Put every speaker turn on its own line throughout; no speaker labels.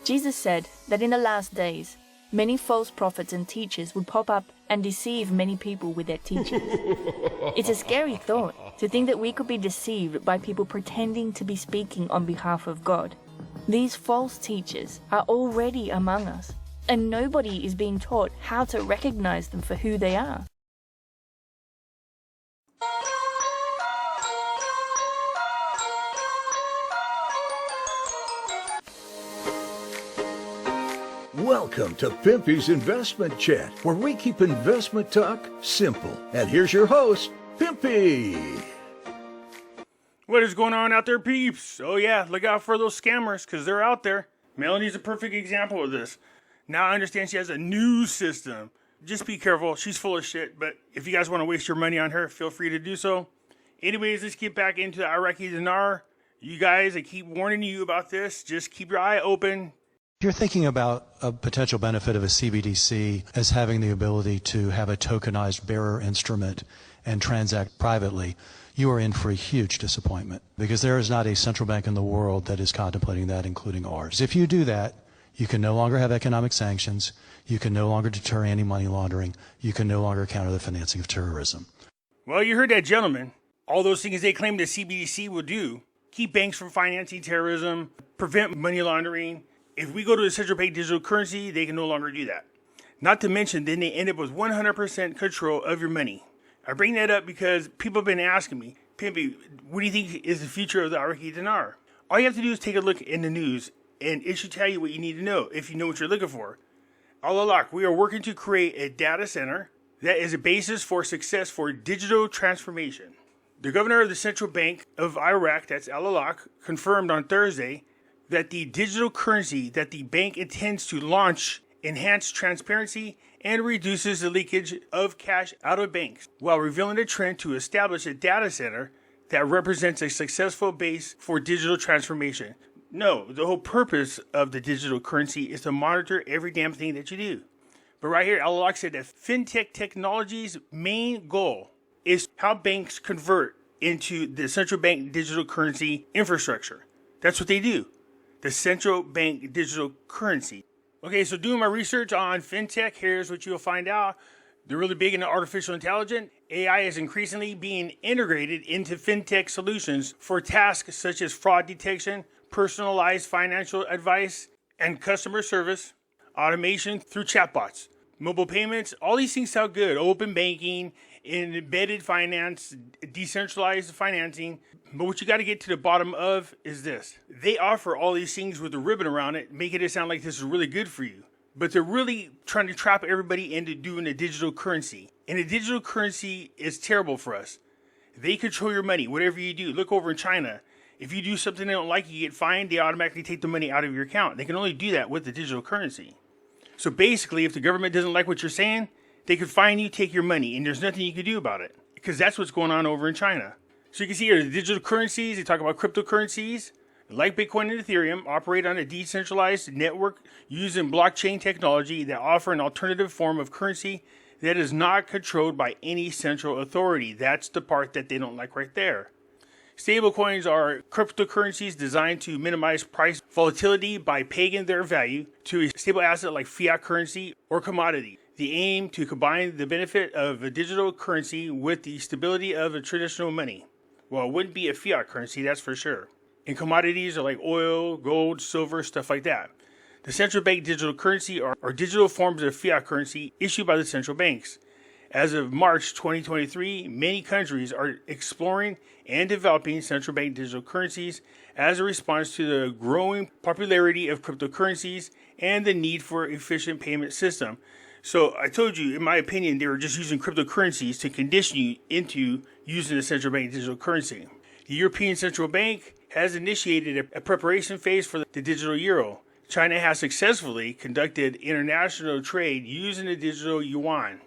Jesus said that in the last days, many false prophets and teachers would pop up and deceive many people with their teachings. It's a scary thought to think that we could be deceived by people pretending to be speaking on behalf of God. These false teachers are already among us, and nobody is being taught how to recognize them for who they are.
Welcome to Pimpy's Investment Chat, where we keep investment talk simple. And here's your host, Pimpy.
What is going on out there, peeps? Oh yeah, look out for those scammers, because they're out there. Melanie's a perfect example of this. Now I understand she has a news system. Just be careful, she's full of shit, but if you guys want to waste your money on her, feel free to do so. Anyways, let's get back into the Iraqi Dinar. You guys, I keep warning you about this. Just keep your eye open.
If you're thinking about a potential benefit of a CBDC as having the ability to have a tokenized bearer instrument and transact privately, you are in for a huge disappointment, because there is not a central bank in the world that is contemplating that, including ours. If you do that, you can no longer have economic sanctions, you can no longer deter any money laundering, you can no longer counter the financing of terrorism.
Well, you heard that, gentlemen. All those things they claim the CBDC will do: keep banks from financing terrorism, prevent money laundering. If we go to a central bank digital currency, they can no longer do that. Not to mention, then they end up with 100% control of your money. I bring that up because people have been asking me, Pimpy, what do you think is the future of the Iraqi Dinar? All you have to do is take a look in the news, and it should tell you what you need to know if you know what you're looking for. Al-Alaq, we are working to create a data center that is a basis for success for digital transformation. The governor of the Central Bank of Iraq, that's Al-Alaq, confirmed on Thursday that the digital currency that the bank intends to launch enhances transparency and reduces the leakage of cash out of banks, while revealing a trend to establish a data center that represents a successful base for digital transformation. No, the whole purpose of the digital currency is to monitor every damn thing that you do. But right here, Al-Alaq said that Fintech technology's main goal is how banks convert into the central bank digital currency infrastructure. That's what they do. The central bank digital currency. Okay, so doing my research on Fintech, here's what you'll find out. They're really big into artificial intelligence. AI is increasingly being integrated into Fintech solutions for tasks such as fraud detection, personalized financial advice, and customer service, automation through chatbots, mobile payments. All these things sound good. Open banking, embedded finance, decentralized financing. But what you got to get to the bottom of is this. They offer all these things with a ribbon around it, making it sound like this is really good for you. But they're really trying to trap everybody into doing a digital currency. And a digital currency is terrible for us. They control your money, whatever you do. Look over in China. If you do something they don't like, you get fined, they automatically take the money out of your account. They can only do that with the digital currency. So basically, if the government doesn't like what you're saying, they could fine you, take your money, and there's nothing you can do about it. Because that's what's going on over in China. So you can see here, the digital currencies, they talk about cryptocurrencies, like Bitcoin and Ethereum, operate on a decentralized network using blockchain technology that offer an alternative form of currency that is not controlled by any central authority. That's the part that they don't like right there. Stablecoins are cryptocurrencies designed to minimize price volatility by pegging their value to a stable asset like fiat currency or commodity. The aim to combine the benefit of a digital currency with the stability of a traditional money. Well, it wouldn't be a fiat currency, that's for sure. And commodities are like oil, gold, silver, stuff like that. The central bank digital currency are digital forms of fiat currency issued by the central banks. As of March 2023, many countries are exploring and developing central bank digital currencies as a response to the growing popularity of cryptocurrencies and the need for an efficient payment system. So I told you, in my opinion, they were just using cryptocurrencies to condition you into using the central bank digital currency. The European Central Bank has initiated a preparation phase for the digital euro. China has successfully conducted international trade using the digital yuan.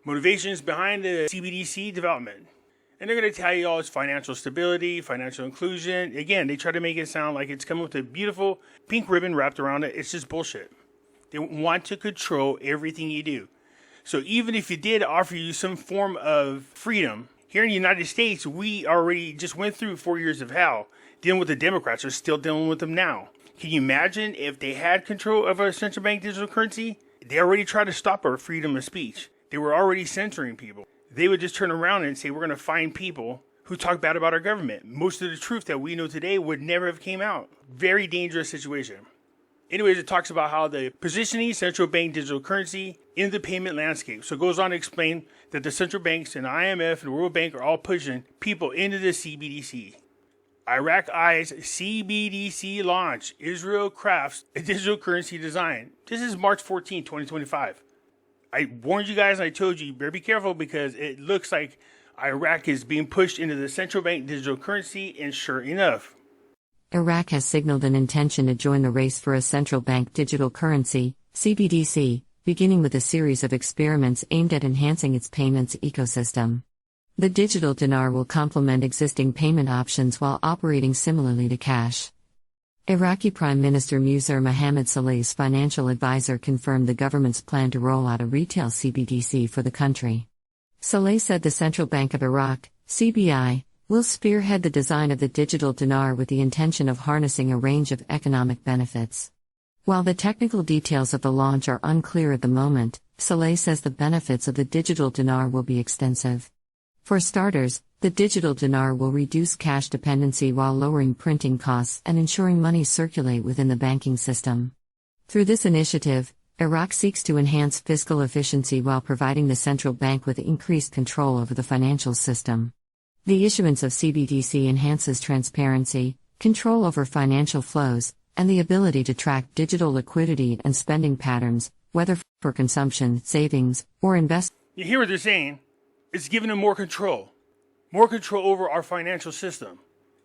Motivations behind the CBDC development. And they're going to tell you all it's financial stability, financial inclusion. Again, they try to make it sound like it's coming with a beautiful pink ribbon wrapped around it. It's just bullshit. They want to control everything you do. So even if it did offer you some form of freedom, here in the United States, we already just went through 4 years of hell dealing with the Democrats. We're still dealing with them now. Can you imagine if they had control of a central bank digital currency? They already tried to stop our freedom of speech. They were already censoring people. They would just turn around and say, we're going to find people who talk bad about our government. Most of the truth that we know today would never have came out. Very dangerous situation. Anyways, it talks about how the positioning central bank digital currency in the payment landscape. So it goes on to explain that the central banks and IMF and World Bank are all pushing people into the CBDC. Iraq eyes CBDC launch. Israel crafts a digital currency design. This is March 14, 2025. I warned you guys and I told you better be careful because it looks like Iraq is being pushed into the central bank digital currency, and sure enough,
Iraq has signaled an intention to join the race for a central bank digital currency, CBDC, beginning with a series of experiments aimed at enhancing its payments ecosystem. The digital dinar will complement existing payment options while operating similarly to cash. Iraqi Prime Minister Musir Mohammed Saleh's financial advisor confirmed the government's plan to roll out a retail CBDC for the country. Saleh said the Central Bank of Iraq, CBI, will spearhead the design of the digital dinar with the intention of harnessing a range of economic benefits. While the technical details of the launch are unclear at the moment, Saleh says the benefits of the digital dinar will be extensive. For starters, the digital dinar will reduce cash dependency while lowering printing costs and ensuring money circulate within the banking system. Through this initiative, Iraq seeks to enhance fiscal efficiency while providing the central bank with increased control over the financial system. The issuance of CBDC enhances transparency, control over financial flows, and the ability to track digital liquidity and spending patterns, whether for consumption, savings, or investment.
you hear what they're saying? It's giving them more control over our financial system.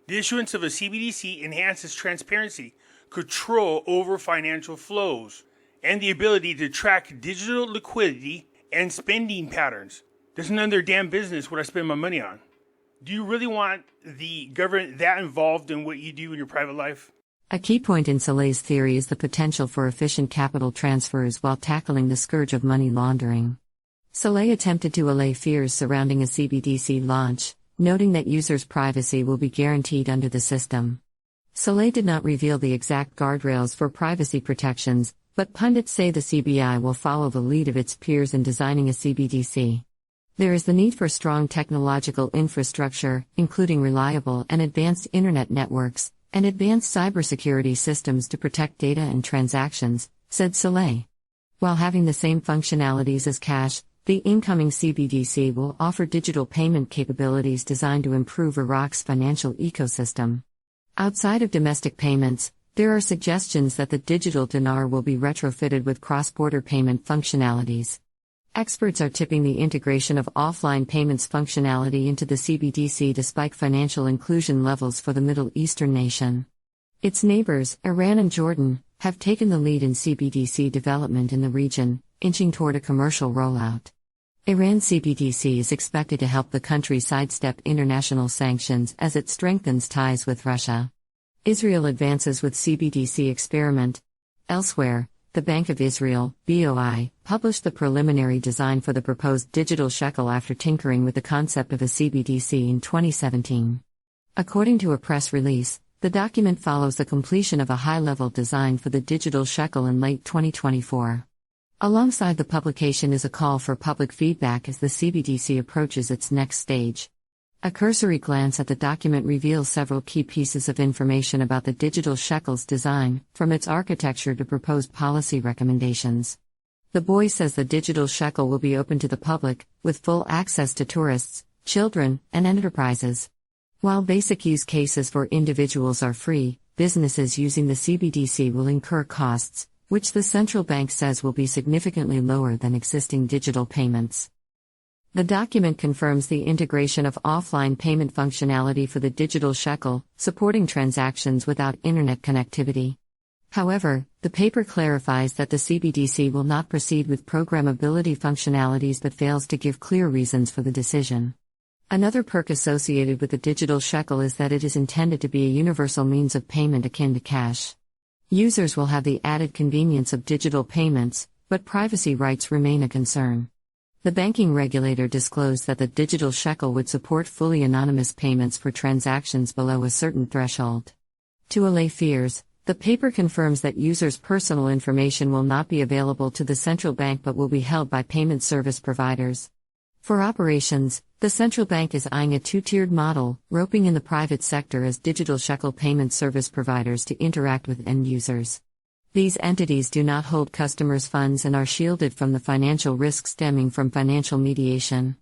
The issuance of a CBDC enhances transparency, control over financial flows, and the ability to track digital liquidity and spending patterns. That's none of their damn business what I spend my money on. Do you really want the government that involved in what you do in your private life?
A key point in Saleh's theory is the potential for efficient capital transfers while tackling the scourge of money laundering. Saleh attempted to allay fears surrounding a CBDC launch, noting that users' privacy will be guaranteed under the system. Saleh did not reveal the exact guardrails for privacy protections, but pundits say the CBI will follow the lead of its peers in designing a CBDC. There is the need for strong technological infrastructure, including reliable and advanced internet networks, and advanced cybersecurity systems to protect data and transactions, said Saleh. While having the same functionalities as cash, the incoming CBDC will offer digital payment capabilities designed to improve Iraq's financial ecosystem. Outside of domestic payments, there are suggestions that the digital dinar will be retrofitted with cross-border payment functionalities. Experts are tipping the integration of offline payments functionality into the CBDC to spike financial inclusion levels for the Middle Eastern nation. Its neighbors, Iran and Jordan, have taken the lead in CBDC development in the region, inching toward a commercial rollout. Iran's CBDC is expected to help the country sidestep international sanctions as it strengthens ties with Russia. Israel advances with CBDC experiment. Elsewhere, the Bank of Israel, BOI, published the preliminary design for the proposed digital shekel after tinkering with the concept of a CBDC in 2017. According to a press release, the document follows the completion of a high-level design for the digital shekel in late 2024. Alongside the publication is a call for public feedback as the CBDC approaches its next stage. A cursory glance at the document reveals several key pieces of information about the digital shekel's design, from its architecture to proposed policy recommendations. The BOI says the digital shekel will be open to the public, with full access to tourists, children, and enterprises. While basic use cases for individuals are free, businesses using the CBDC will incur costs, which the central bank says will be significantly lower than existing digital payments. The document confirms the integration of offline payment functionality for the digital shekel, supporting transactions without internet connectivity. However, the paper clarifies that the CBDC will not proceed with programmability functionalities but fails to give clear reasons for the decision. Another perk associated with the digital shekel is that it is intended to be a universal means of payment akin to cash. Users will have the added convenience of digital payments, but privacy rights remain a concern. The banking regulator disclosed that the digital shekel would support fully anonymous payments for transactions below a certain threshold. To allay fears, The paper confirms that users' personal information will not be available to the central bank but will be held by payment service providers. For operations, the central bank is eyeing a two-tiered model, roping in the private sector as digital shekel payment service providers to interact with end users. These entities do not hold customers' funds and are shielded from the financial risk stemming from financial mediation.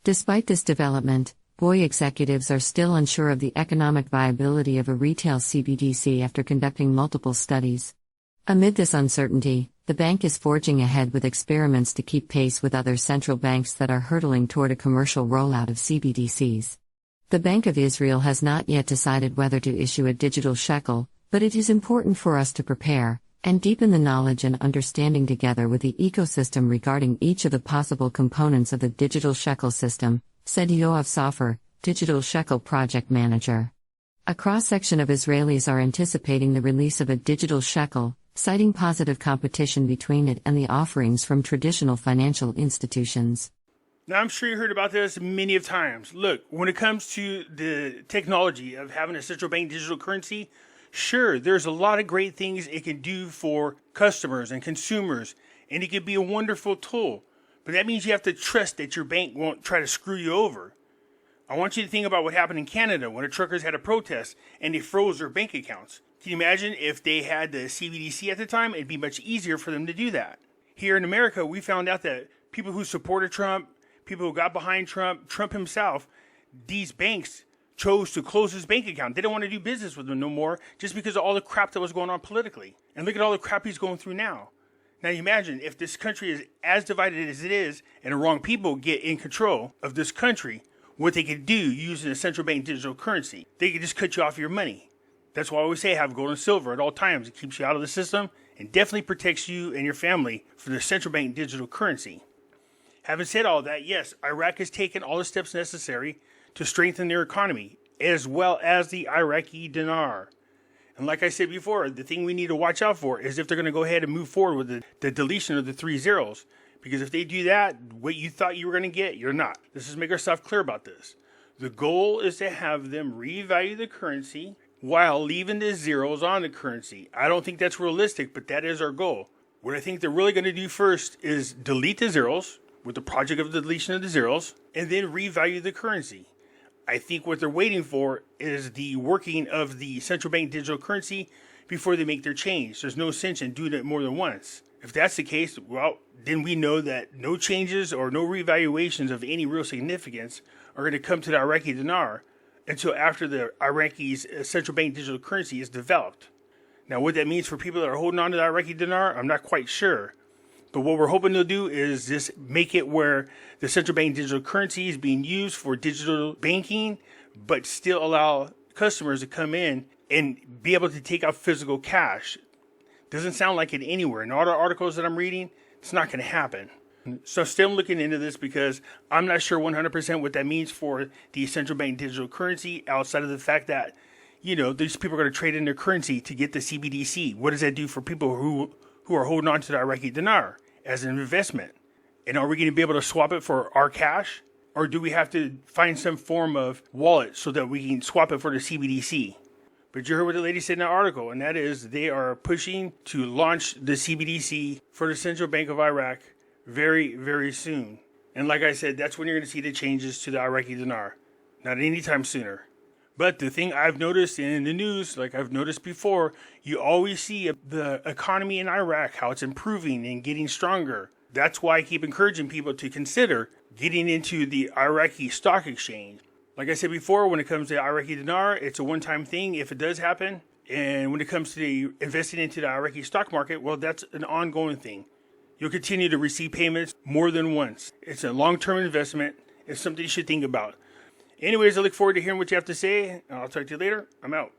Despite this development, BOI executives are still unsure of the economic viability of a retail CBDC after conducting multiple studies. Amid this uncertainty, the bank is forging ahead with experiments to keep pace with other central banks that are hurtling toward a commercial rollout of CBDCs. The Bank of Israel has not yet decided whether to issue a digital shekel, but it is important for us to prepare and deepen the knowledge and understanding together with the ecosystem regarding each of the possible components of the digital shekel system, said Raw Sulfur, Digital Shekel Project Manager. A cross-section of Israelis are anticipating the release of a digital shekel, citing positive competition between it and the offerings from traditional financial institutions.
Now, I'm sure you heard about this many of times. Look, when it comes to the technology of having a central bank digital currency, sure, there's a lot of great things it can do for customers and consumers, and it can be a wonderful tool. But that means you have to trust that your bank won't try to screw you over. I want you to think about what happened in Canada when the truckers had a protest and they froze their bank accounts. Can you imagine if they had the CBDC at the time? It'd be much easier for them to do that. Here in America, we found out that people who supported Trump, people who got behind Trump, Trump himself, these banks chose to close his bank account. They don't want to do business with him no more just because of all the crap that was going on politically. And look at all the crap he's going through now. Now you imagine if this country is as divided as it is and the wrong people get in control of this country, what they can do using a central bank digital currency. They can just cut you off your money. That's why I always say have gold and silver at all times. It keeps you out of the system and definitely protects you and your family from the central bank digital currency. Having said all that, yes, Iraq has taken all the steps necessary to strengthen their economy, as well as the Iraqi Dinar. And like I said before, the thing we need to watch out for is if they're going to go ahead and move forward with the deletion of the 3 zeros. Because if they do that, what you thought you were going to get, you're not. Let's just make ourselves clear about this. The goal is to have them revalue the currency while leaving the zeros on the currency. I don't think that's realistic, but that is our goal. What I think they're really going to do first is delete the zeros with the project of the deletion of the zeros and then revalue the currency. I think what they're waiting for is the working of the central bank digital currency before they make their change. There's no sense in doing it more than once. If that's the case, well, then we know that no changes or no revaluations of any real significance are going to come to the Iraqi dinar until after the Iraqi's central bank digital currency is developed. Now, what that means for people that are holding on to the Iraqi dinar, I'm not quite sure. But what we're hoping to do is just make it where the central bank digital currency is being used for digital banking, but still allow customers to come in and be able to take out physical cash. Doesn't sound like it anywhere. In all the articles that I'm reading, it's not going to happen. So I'm still looking into this because I'm not sure 100% what that means for the central bank digital currency outside of the fact that, you know, these people are going to trade in their currency to get the CBDC. What does that do for people who are holding on to the Iraqi dinar as an investment? And are we going to be able to swap it for our cash? Or do we have to find some form of wallet so that we can swap it for the CBDC? But you heard what the lady said in the article, and that is they are pushing to launch the CBDC for the Central Bank of Iraq very, very soon. And like I said, that's when you're going to see the changes to the Iraqi dinar. Not anytime sooner. But the thing I've noticed in the news, like I've noticed before, you always see the economy in Iraq, how it's improving and getting stronger. That's why I keep encouraging people to consider getting into the Iraqi stock exchange. Like I said before, when it comes to Iraqi dinar, it's a one-time thing if it does happen. And when it comes to investing into the Iraqi stock market, well, that's an ongoing thing. You'll continue to receive payments more than once. It's a long-term investment. It's something you should think about. Anyways, I look forward to hearing what you have to say. I'll talk to you later. I'm out.